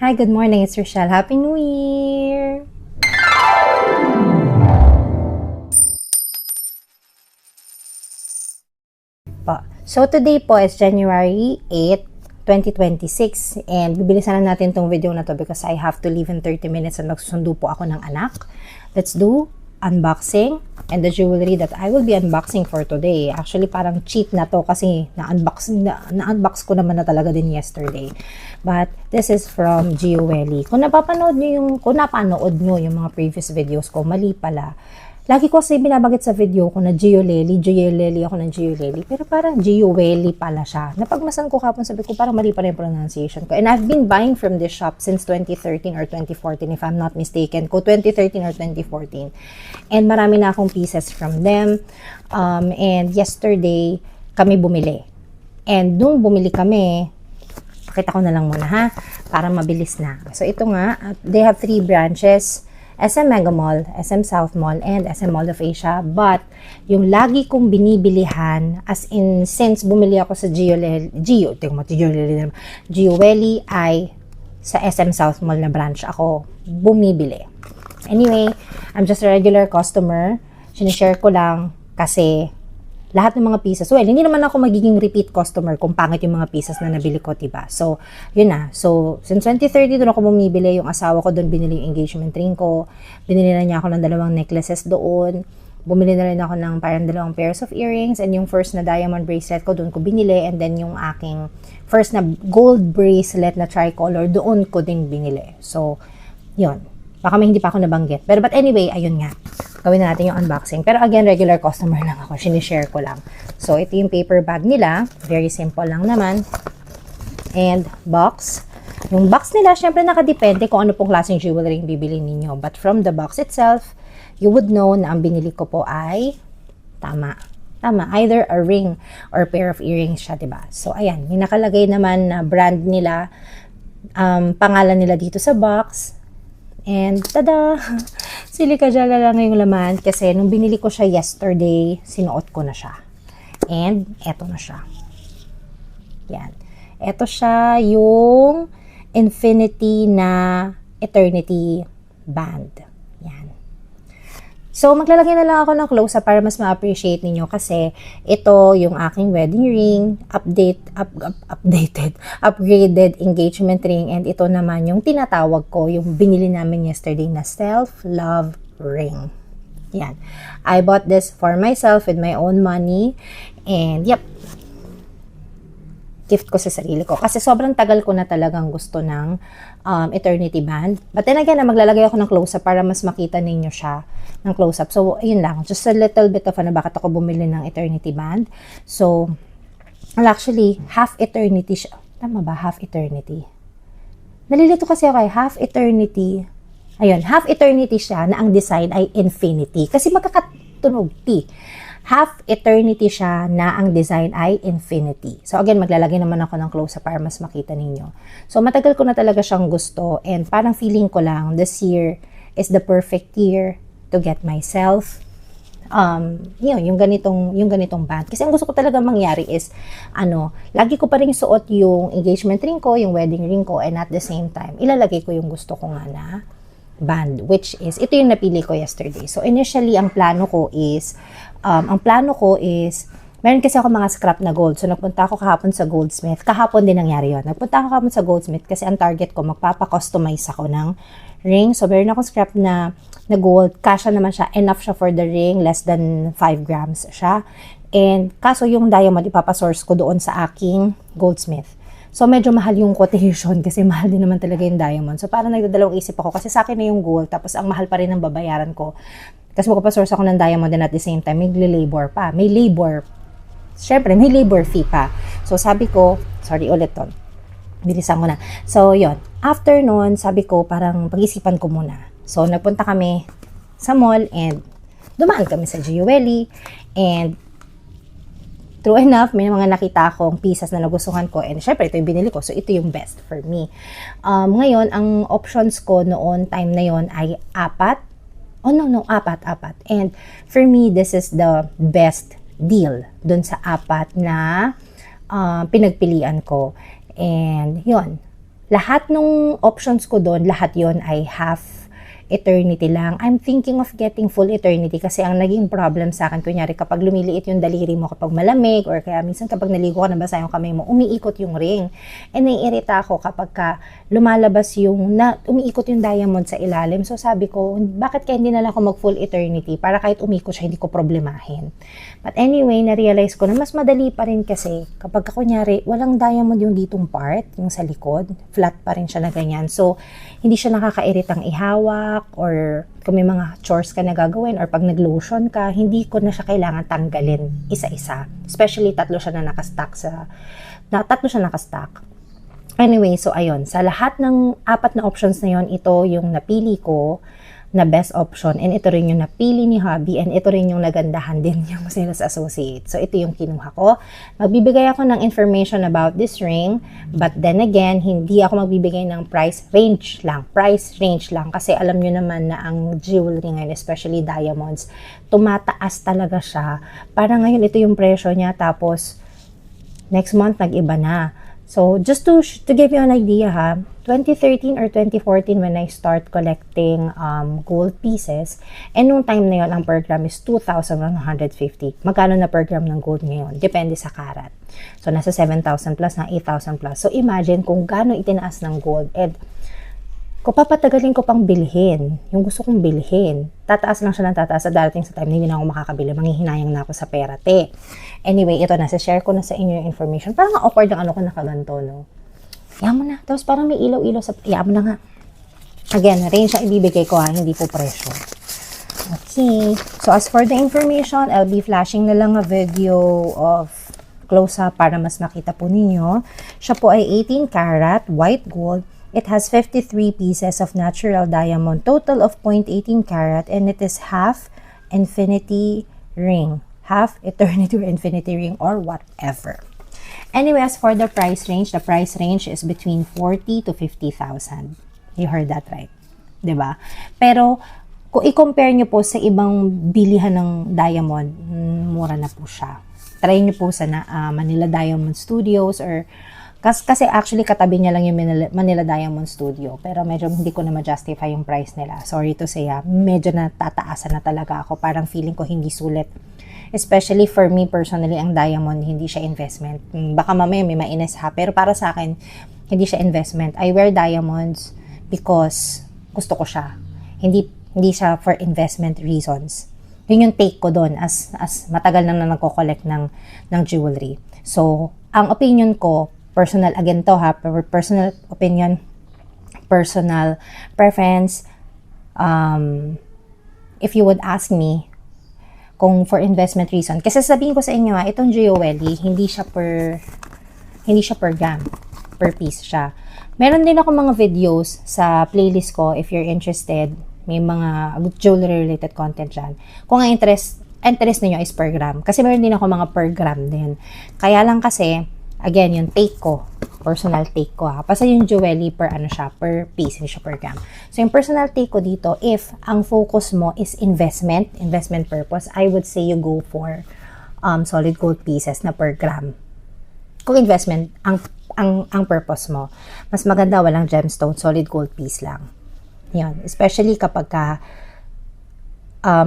Hi, good morning. It's Rochelle. Happy New Year! So today po is January 8, 2026 and bibilisan na natin tong video na to because I have to leave in 30 minutes and magsusundo po ako ng anak. Let's do unboxing and the jewelry that I will be unboxing for today. Actually, parang cheat na to kasi na-unbox ko naman na talaga din yesterday. But this is from Gioeli. Kung napanood nyo yung mga previous videos ko, mali pala. Lagi ko kasi binabagit sa video ko na Gioeli ako ng Gioeli. Pero parang Gioeli pala siya. Napagmasan ko kapon, sabi ko parang mali pala yung pronunciation ko. And I've been buying from this shop since 2013 or 2014 if I'm not mistaken. 2013 or 2014. And marami na akong pieces from them. And yesterday, kami bumili. And nung bumili kami, pakita ko na lang muna ha, para mabilis na. So ito nga, they have 3 branches. SM Mega Mall, SM South Mall, and SM Mall of Asia. But, yung lagi kong binibilihan, as in, since bumili ako sa Gioeli ay sa SM South Mall na branch ako bumibili. Anyway, I'm just a regular customer. Sinishare ko lang kasi lahat ng mga pieces, well, hindi naman ako magiging repeat customer kung pangit yung mga pieces na nabili ko, diba? So, yun na. So, since 2030, doon ako bumibili. Yung asawa ko doon, binili yung engagement ring ko. Binili na niya ako ng 2 necklaces doon. Bumili na rin ako ng parang 2 pairs of earrings. And yung first na diamond bracelet ko, doon ko binili. And then yung aking first na gold bracelet na tricolor, doon ko din binili. So, yun. Baka may hindi pa ako nabanggit. But anyway, ayun nga. Gawin na natin yung unboxing. Pero again, regular customer lang ako. Sinishare ko lang. So, ito yung paper bag nila. Very simple lang naman. And box. Yung box nila, syempre nakadepende kung ano pong klaseng jewelry yung bibili ninyo. But from the box itself, you would know na ang binili ko po ay tama. Either a ring or pair of earrings siya, diba? So, ayan. May nakalagay naman na brand nila. Pangalan nila dito sa box. And tada! Silika jala lang yung laman kasi nung binili ko siya yesterday, sinuot ko na siya. And eto na siya. Yan. Eto siya yung Infinity na Eternity Band. Yan. So, maglalagay na lang ako ng close-up para mas ma-appreciate ninyo kasi ito yung aking wedding ring, upgraded engagement ring, and ito naman yung tinatawag ko, yung binili namin yesterday na self-love ring. Yan. I bought this for myself with my own money, and yep, gift ko sa sarili ko. Kasi sobrang tagal ko na talagang gusto ng Eternity Band. But then again, maglalagay ako ng close-up para mas makita ninyo siya ng close-up. So, ayun lang. Just a little bit of bakit ako bumili ng Eternity Band. So, well, actually, half eternity siya. Tama ba? Half eternity. Nalilito kasi ako half eternity. Ayun, half eternity siya na ang design ay infinity. Kasi magkakatunog T. Half eternity siya na ang design ay infinity. So again, maglalagay naman ako ng close-up para mas makita ninyo. So matagal ko na talaga siyang gusto and parang feeling ko lang this year is the perfect year to get myself yung ganitong band. Kasi ang gusto ko talaga mangyari is lagi ko pa rin suot yung engagement ring ko, yung wedding ring ko, and at the same time, ilalagay ko yung gusto ko nga na band, which is, ito yung napili ko yesterday. So initially, ang plano ko is, meron kasi ako mga scrap na gold. So, nagpunta ako kahapon sa Goldsmith. Kahapon din nangyari yun. Nagpunta ako kahapon sa Goldsmith kasi ang target ko, magpapa-customize ako ng ring. So, meron akong scrap na gold. Kasha naman siya. Enough siya for the ring. Less than 5 grams siya. And, kaso yung diamond, ipapasource ko doon sa aking Goldsmith. So, medyo mahal yung quotation kasi mahal din naman talaga yung diamond. So, parang nagdadalawang isip ako kasi sa akin na yung gold. Tapos, ang mahal pa rin ng babayaran ko. Kasi magpapasource ako ng diamond and at the same time, may labor pa. May labor. Siyempre, may labor fee pa. So, sabi ko, sorry ulit to. Bilisan ko na. So, yon. After nun, sabi ko, parang pag-isipan ko muna. So, nagpunta kami sa mall and dumaan kami sa Gioeli. And, true enough, may mga nakita akong pieces na nagustuhan ko. And, syempre, ito yung binili ko. So, ito yung best for me. Ngayon, ang options ko noon, time na yon ay 4. Apat. And for me, this is the best deal dun sa 4 na pinagpilian ko. And yun, lahat ng options ko doon, lahat yon ay half eternity lang. I'm thinking of getting full eternity kasi ang naging problem sa akin, kunyari kapag lumiliit yung daliri mo kapag malamig or kaya minsan kapag naligo ka nabasa yung kamay mo, umiikot yung ring. And naiirita ako kapag lumalabas yung, umiikot yung diamond sa ilalim. So sabi ko, bakit kaya hindi na lang ako mag full eternity para kahit umikot siya, hindi ko problemahin. But anyway, na-realize ko na mas madali pa rin kasi kapag kunyari, walang diamond yung ditong part, yung sa likod, flat pa rin siya na ganyan. So, hindi siya nakakairitang ihawak or kung may mga chores ka na gagawin or pag nag-lotion ka, hindi ko na siya kailangan tanggalin isa-isa. Especially tatlo siya nakastack. Anyway, so ayun, sa lahat ng 4 na options na yon, ito yung napili ko na best option and ito rin yung napili ni hubby and ito rin yung nagandahan din yung sales associate. So ito yung kinuha ko. Magbibigay ako ng information about this ring, but then again, hindi ako magbibigay ng price range lang. Price range lang kasi alam nyo naman na ang jewelry ngayon, especially diamonds, tumataas talaga siya. Para ngayon ito yung presyo niya tapos next month nag-iba na. So, just to give you an idea ha, 2013 or 2014 when I start collecting gold pieces, and nung time na yun, ang per gram is 2,150. Magkano na per gram ng gold ngayon? Depende sa karat. So, nasa 7,000 plus, na 8,000 plus. So, imagine kung gaano itinaas ng gold. And kung papatagalin ko pang bilhin, yung gusto kong bilhin, tataas lang siya ng tataas at darating sa time na hindi na ako makakabili, manghihinayang na ako sa pera, te. Anyway, ito na, share ko na sa inyo yung information. Parang awkward ang ano ko nakaganto, no? Iyan mo na. Tapos parang may ilaw-ilaw sa, iyan mo na nga. Again, range ang ibibigay ko ha, hindi po presyo. Okay. So, as for the information, I'll be flashing na lang a video of close-up para mas makita po ninyo. Siya po ay 18 karat, white gold. It has 53 pieces of natural diamond, total of 0.18 carat, and it is half infinity ring. Half eternity or infinity ring or whatever. Anyway, as for the price range is between 40 to 50,000. You heard that right. 'Di ba? Pero, kung i-compare nyo po sa ibang bilihan ng diamond, mura na po siya. Try nyo po sa Manila Diamond Studios or kasi actually katabi niya lang yung Manila Diamond Studio. Pero medyo hindi ko na ma-justify yung price nila. Sorry to say, medyo natataasan na talaga ako. Parang feeling ko hindi sulit. Especially for me personally, ang diamond, hindi siya investment. Baka mamaya may mainis ha. Pero para sa akin, hindi siya investment. I wear diamonds because gusto ko siya. Hindi siya for investment reasons. Yun yung take ko doon as matagal na nagko-collect ng jewelry. So, ang opinion ko, personal, again to ha, personal opinion, personal preference, if you would ask me, kung for investment reason, kasi sabihin ko sa inyo itong jewelry, hindi siya per gram, per piece siya. Meron din ako mga videos sa playlist ko, if you're interested, may mga jewelry related content dyan. Kung ang interest niyo is per gram, kasi meron din ako mga per gram din. Kaya lang kasi, again, yung take ko, personal take ko ha. Basta yung jewelry per piece, hindi siya per gram. So, yung personal take ko dito, if ang focus mo is investment purpose, I would say you go for solid gold pieces na per gram. Kung investment, ang purpose mo, mas maganda walang gemstone, solid gold piece lang. Yan. Especially kapag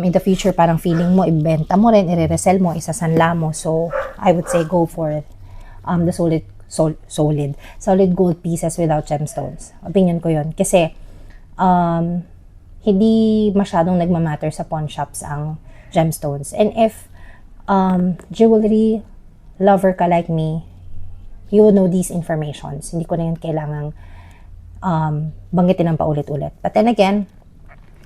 in the future, parang feeling mo, ibenta mo rin, i-resell mo, isasanla mo. So, I would say go for the solid gold pieces without gemstones. Opinion ko yun. Kasi, hindi masyadong nagmamatter sa pawn shops ang gemstones. And if jewelry lover ka like me, you would know these informations. Hindi ko na yun kailangang banggitin ng paulit-ulit. But then again,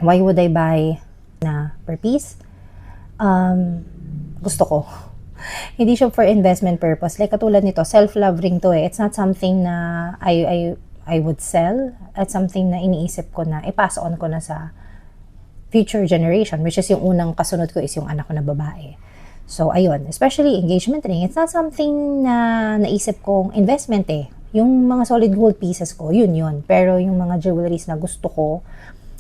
why would I buy na per piece? Gusto ko. Hindi siya for investment purpose. Like katulad nito, self-love ring to eh. It's not something na I would sell. It's something na iniisip ko na i-pass on ko na sa future generation, which is yung unang kasunod ko is yung anak ko na babae. So, ayun. Especially engagement ring. It's not something na naisip kong investment eh. Yung mga solid gold pieces ko, yun. Pero yung mga jewelries na gusto ko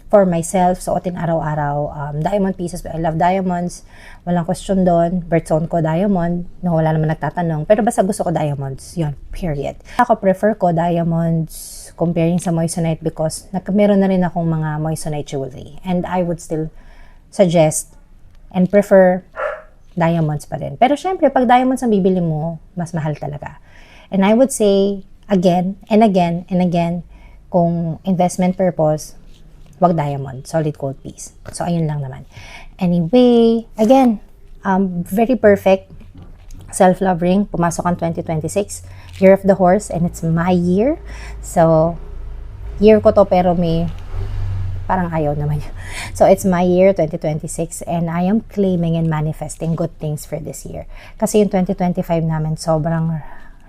for myself, suotin araw-araw, diamond pieces. I love diamonds. Walang question doon. Birthstone ko diamond. Wala naman nagtatanong. Pero basta gusto ko diamonds. Yun, period. Ako prefer ko diamonds comparing sa moissanite because meron na rin akong mga moissanite jewelry. And I would still suggest and prefer diamonds pa rin. Pero syempre, pag diamonds ang bibili mo, mas mahal talaga. And I would say, again, and again, and again, kung investment purpose, wag diamond, solid gold piece. So, ayun lang naman. Anyway, again, very perfect self-love ring. Pumasok ang 2026, year of the horse, and it's my year. So, year ko to, pero may parang ayaw naman yun. So, it's my year, 2026, and I am claiming and manifesting good things for this year. Kasi yung 2025 namin, sobrang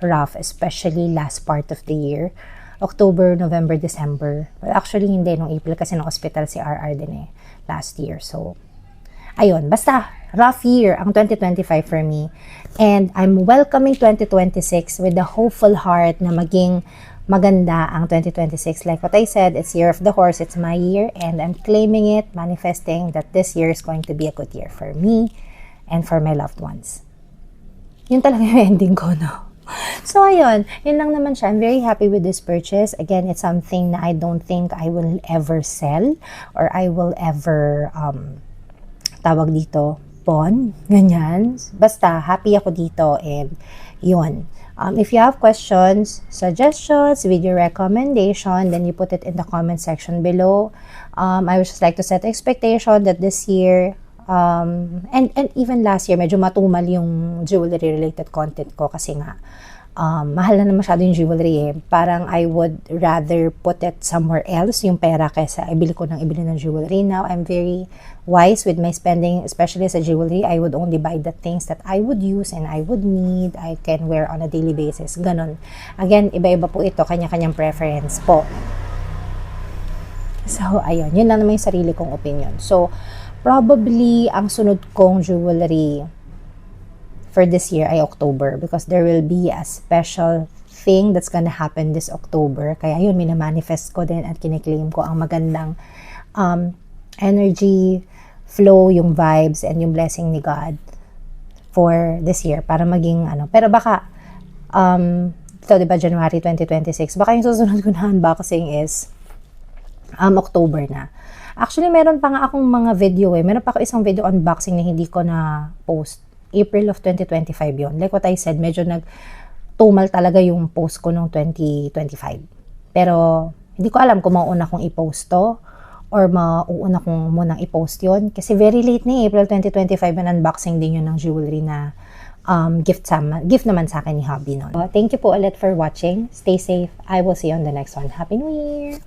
rough, especially last part of the year. October, November, December. Well, actually, hindi nung April kasi nung hospital si RR din last year. So, ayun. Basta, rough year ang 2025 for me. And I'm welcoming 2026 with a hopeful heart na maging maganda ang 2026. Like what I said, it's year of the horse. It's my year. And I'm claiming it, manifesting that this year is going to be a good year for me and for my loved ones. Yun talaga yung ending ko, no? So, ayun. Yun lang naman siya. I'm very happy with this purchase. Again, it's something na I don't think I will ever sell or I will ever, tawag dito, pawn. Ganyan. Basta, happy ako dito and yun. If you have questions, suggestions, video recommendation, then you put it in the comment section below. I would just like to set expectation that this year, and even last year, medyo matumal yung jewelry-related content ko kasi nga, mahal na masyado yung jewelry Parang I would rather put it somewhere else, yung pera, kaysa ibili ng jewelry. Now, I'm very wise with my spending, especially sa jewelry. I would only buy the things that I would use and I would need, I can wear on a daily basis. Ganon. Again, iba-iba po ito, kanya-kanyang preference po. So, ayun. Yun lang naman yung sarili kong opinion. So, probably, ang sunod kong jewelry for this year ay October because there will be a special thing that's gonna happen this October. Kaya yun, minamanifest ko din at kiniklaim ko ang magandang energy, flow, yung vibes, and yung blessing ni God for this year para maging Pero baka, ito diba January 2026, baka yung susunod ko na unboxing is October na. Actually, meron pa nga akong mga video Meron pa ako isang video unboxing na hindi ko na post. April of 2025 yon. Like what I said, medyo nagtumal talaga yung post ko noong 2025. Pero, hindi ko alam kung mauuna kong i-post to or mauuna kong munang i-post yon. Kasi very late na April 2025 and unboxing din yun ng jewelry na gift naman sa akin ni hubby noon. Thank you po ulit for watching. Stay safe. I will see you on the next one. Happy New Year!